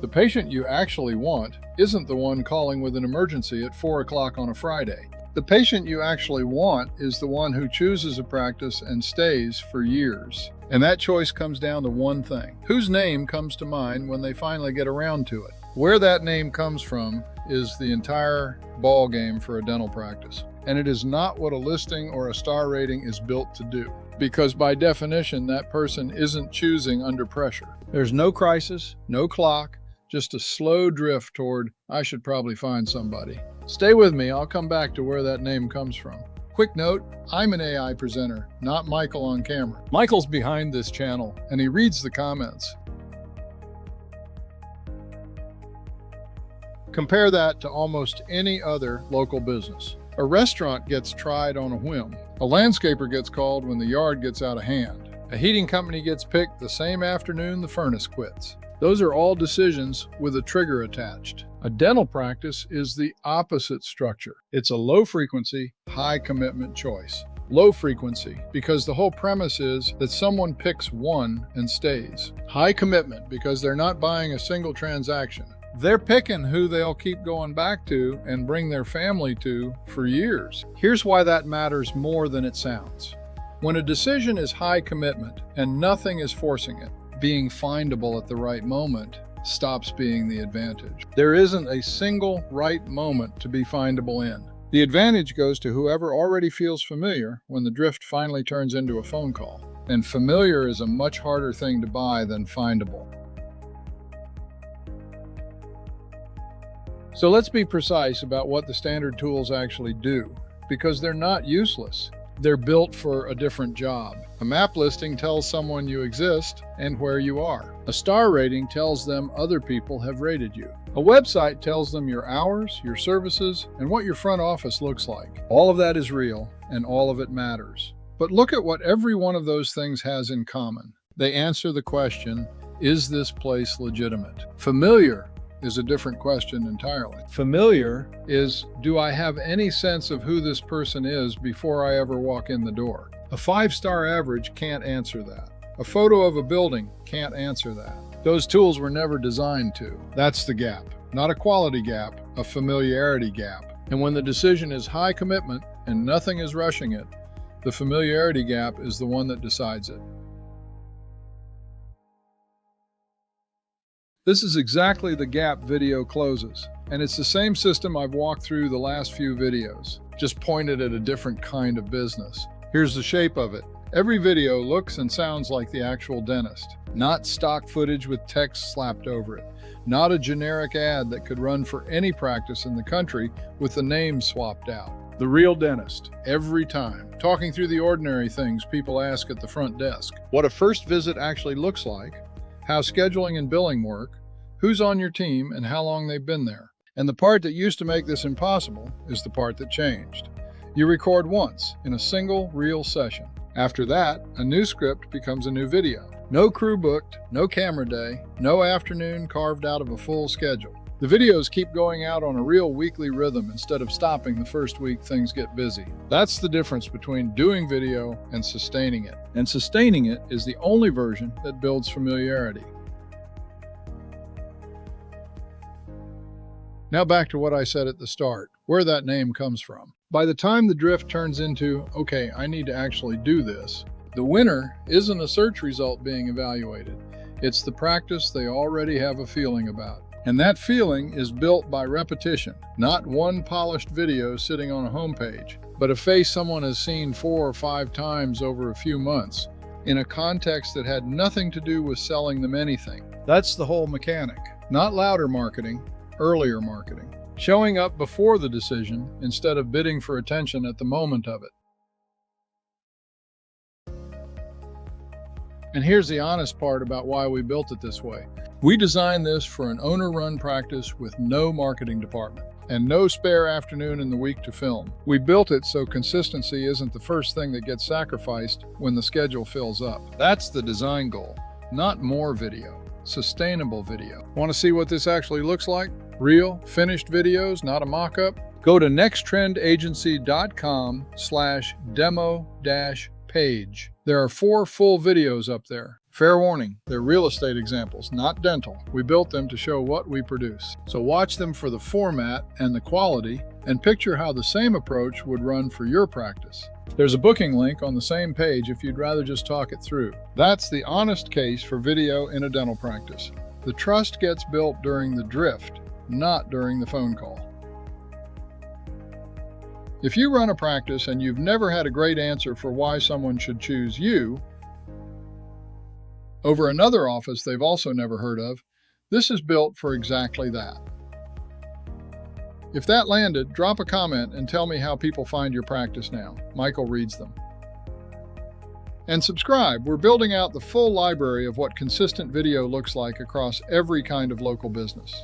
The patient you actually want isn't the one calling with an emergency at 4 o'clock on a Friday. The patient you actually want is the one who chooses a practice and stays for years. And that choice comes down to one thing. Whose name comes to mind when they finally get around to it? Where that name comes from is the entire ball game for a dental practice. And it is not what a listing or a star rating is built to do. Because by definition, that person isn't choosing under pressure. There's no crisis, no clock, just a slow drift toward, I should probably find somebody. Stay with me, I'll come back to where that name comes from. Quick note, I'm an AI presenter, not Michael on camera. Michael's behind this channel, and he reads the comments. Compare that to almost any other local business. A restaurant gets tried on a whim. A landscaper gets called when the yard gets out of hand. A heating company gets picked the same afternoon the furnace quits. Those are all decisions with a trigger attached. A dental practice is the opposite structure. It's a low frequency, high commitment choice. Low frequency, because the whole premise is that someone picks one and stays. High commitment, because they're not buying a single transaction. They're picking who they'll keep going back to and bring their family to for years. Here's why that matters more than it sounds. When a decision is high commitment and nothing is forcing it, being findable at the right moment stops being the advantage. There isn't a single right moment to be findable in. The advantage goes to whoever already feels familiar when the drift finally turns into a phone call. And familiar is a much harder thing to buy than findable. So let's be precise about what the standard tools actually do, because they're not useless. They're built for a different job. A map listing tells someone you exist and where you are. A star rating tells them other people have rated you. A website tells them your hours, your services, and what your front office looks like. All of that is real, and all of it matters. But look at what every one of those things has in common. They answer the question, is this place legitimate? Familiar is a different question entirely. Familiar is, do I have any sense of who this person is before I ever walk in the door? A 5-star average can't answer that. A photo of a building can't answer that. Those tools were never designed to. That's the gap. Not a quality gap, a familiarity gap. And when the decision is high commitment and nothing is rushing it, the familiarity gap is the one that decides it. This is exactly the gap video closes, and it's the same system I've walked through the last few videos, just pointed at a different kind of business. Here's the shape of it. Every video looks and sounds like the actual dentist, not stock footage with text slapped over it, not a generic ad that could run for any practice in the country with the name swapped out. The real dentist, every time, talking through the ordinary things people ask at the front desk. What a first visit actually looks like, how scheduling and billing work, who's on your team, and how long they've been there. And the part that used to make this impossible is the part that changed. You record once in a single reel session. After that, a new script becomes a new video. No crew booked, no camera day, no afternoon carved out of a full schedule. The videos keep going out on a real weekly rhythm instead of stopping the first week things get busy. That's the difference between doing video and sustaining it. And sustaining it is the only version that builds familiarity. Now back to what I said at the start, where that name comes from. By the time the drift turns into, okay, I need to actually do this, the winner isn't a search result being evaluated. It's the practice they already have a feeling about. And that feeling is built by repetition, not one polished video sitting on a homepage, but a face someone has seen 4 or 5 times over a few months, in a context that had nothing to do with selling them anything. That's the whole mechanic. Not louder marketing, earlier marketing. Showing up before the decision instead of bidding for attention at the moment of it. And here's the honest part about why we built it this way. We designed this for an owner-run practice with no marketing department and no spare afternoon in the week to film. We built it so consistency isn't the first thing that gets sacrificed when the schedule fills up. That's the design goal, not more video, sustainable video. Want to see what this actually looks like? Real, finished videos, not a mock-up? Go to nextrendagency.com/demo-page. There are 4 full videos up there. Fair warning, they're real estate examples, not dental. We built them to show what we produce. So watch them for the format and the quality, and picture how the same approach would run for your practice. There's a booking link on the same page if you'd rather just talk it through. That's the honest case for video in a dental practice. The trust gets built during the drift, not during the phone call. If you run a practice and you've never had a great answer for why someone should choose you over another office they've also never heard of, this is built for exactly that. If that landed, drop a comment and tell me how people find your practice now. Michael reads them. And subscribe. We're building out the full library of what consistent video looks like across every kind of local business.